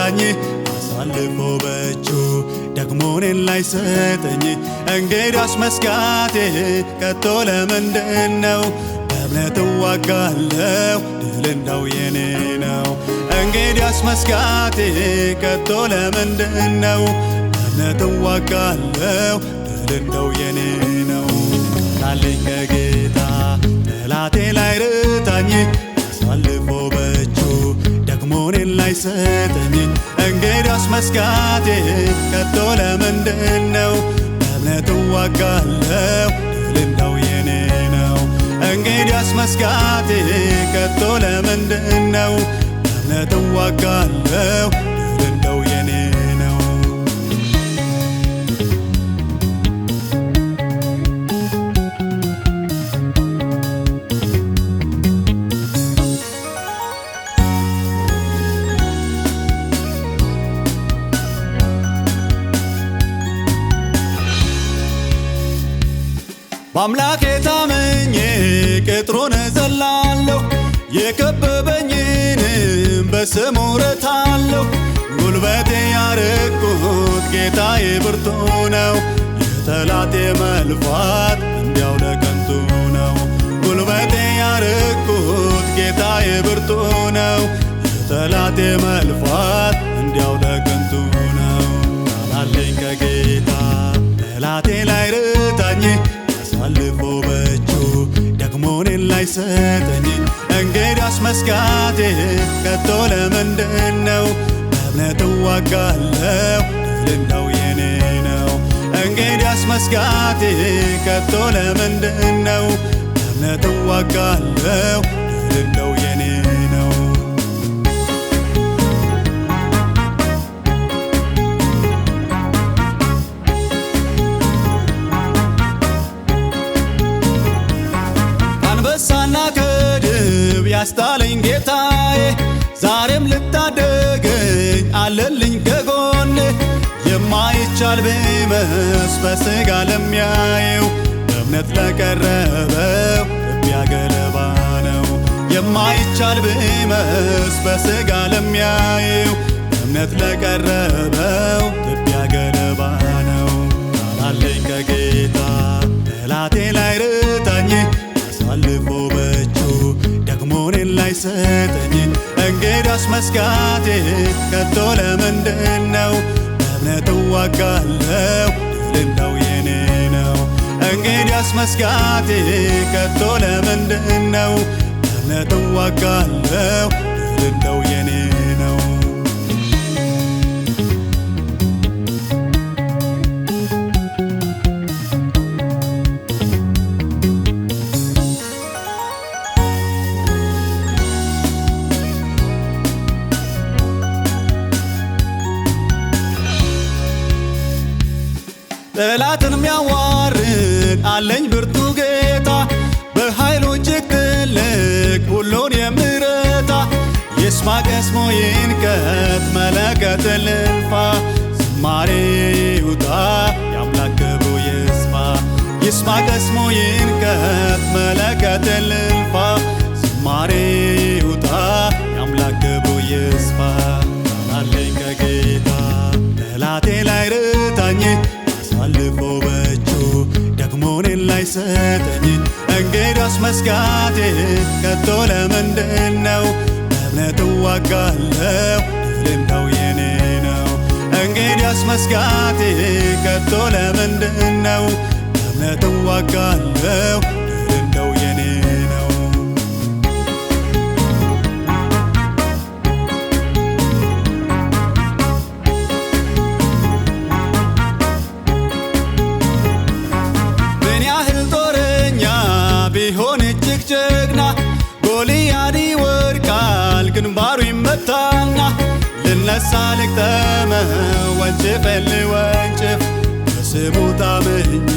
ላይረታኝ አሳልፎ በእጁ ደግሞ እኔን ላይሰጠኝ እንግዲያስ መስጋቴ ከቶ ለምንድነው? በእምነት እዋጋለሁ ድል እንደው የኔ ነው። እንግዲያስ መስጋቴ ከቶ ለምንድነው? በእምነት እዋጋለሁ ድል እንደው የኔ ነው። ቃላለኝ ከጌታ ጠላቴ ላይረታኝ አሳልፎ በእጁ ደግሞ እኔን ላይሰጠኝ እንግዲያስ መስጋቴ ከቶ ለምንድነው? በእምነት እዋጋለሁ ድል እንደው የኔ ነው። እንግዲያስ መስጋቴ ከቶ ለምንድነው? በእምነት እዋጋለሁ ድል እንደው የኔ ነው። በአምላኬ ታምኜ ቅጥሩን እዘላለሁ የከበበኝንም በስሙ እረታለሁ። ጉልበቴ ያረኩት ጌታዬ ብርቱ ነው። የጠላቴ መልፋት እንዲያው ለከንቱ ነው። ጉልበቴ ያረኩት ጌታዬ ብርቱ ነው። የጠላቴ መልፋት እንዲያው ለከንቱ ነው። ቃላለኝ ከጌታ ጠላቴ ላይረታኝ አሳልፎ በእጁ ደግሞ እኔን ላይሰጠኝ እንግዲያስ መስጋቴ ከቶ ለምንድነው? በእምነት እዋጋለሁ ድል እንደው የኔ ነው። እንግዲያስ መስጋቴ ከቶ ለምንድነው? በእምነት እዋጋለሁ ድል እንደው የኔ ነው። አንበሳና ከድብ ያስጣለኝ ጌታዬ ዛሬም ልታደገኝ አለልኝ ከጎኔ። የማይቻል ቢመስ በሥጋ ለሚያየው በእምነት ለቀረበው ትቢያ ገለባ ነው። የማይቻል ቢመስ በሥጋ ለሚያየው በእምነት ለቀረበው ትቢያ ገለባ ነው። ቃላለኝ ከጌታ ጠላቴ ላይረታኝ አሳልፎ በእጁ ደግሞ እኔን ላይሰጠኝ እንግዲያስ መስጋቴ ከቶ ለምንድነው? በእምነት እዋጋለሁ ድል እንደው የኔ ነው። እንግዲያስ መስጋቴ ከቶ ለምንድነው? በእምነት እዋጋለሁ ድል እንደው የኔ ነው። ጠላትን ሚያዋርድ አለኝ ብርቱ ጌታ በኃይሉ እጅግ ትልቅ ሁሉን የሚረታ። ይስማ ቀስሞ ይንቀት መለከት ልንፋ ዝማሬ ይውጣ የአምላክ ክብሩ ይስፋ። ይስማ ቀስሞ ይንቀት መለከት ልንፋ ዝማሬ ይውጣ የአምላክ ክብሩ ይስፋ። ቃላለኝ ከጌታ ጠላቴ ላይረታኝ አሳልፎ በእጁ ደግሞ እኔን ላይሰጠኝ እንግዲያስ መስጋቴ ከቶ ለምንድነው? በእምነት እዋጋለሁ ድል እንደው የኔ ነው። እንግዲያስ መስጋቴ ከቶ ለምንድነው? በእምነት እዋጋለሁ ድል እንደው የኔ ነው። ቢሆን እጅግ ጀግና ጎልያድ ይወድቃል ግንባሩ ይመታና። ልነሳ ልግጠመው ወንጭፌን ልወንጭፍ በስሙ ታምኜ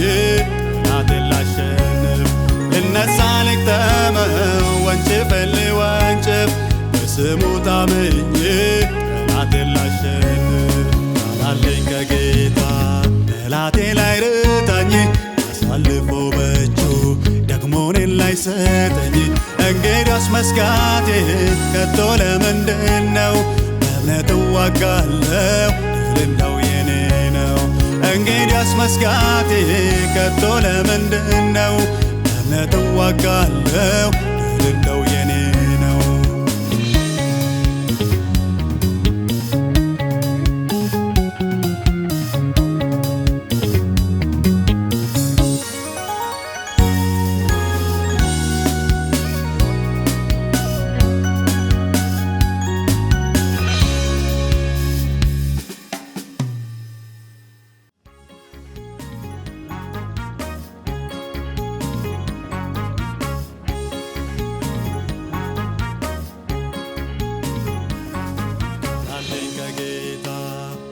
ጠላቴን ላሸንፍ። ልነሳ ልግጠመው ወንጭፌን ልወንጭፍ በስሙ ታምኜ ጠላቴን ላሸንፍ። ቃላለኝ ከጌታ ጠላቴ ላይረታኝ አሳልፎ በእጁ ደግሞ እኔን ላይሰጠኝ እንግዲያስ መስጋቴ ከቶ ለምንድነው? በእምነት እዋጋለሁ ድል ነው የኔ ነው። እንግዲያስ መስጋቴ ከቶ ለምንድነው? በእምነት እዋጋለሁ ድል ነው የኔ ነው።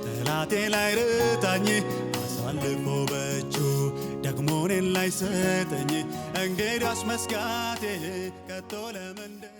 ጠላቴ ላይ ርታኝ አሳልፎ በእጁ ደግሞ እኔን ላይ ሰጠኝ። እንግዲያስ መስጋቴ ከቶ ለምንድነው?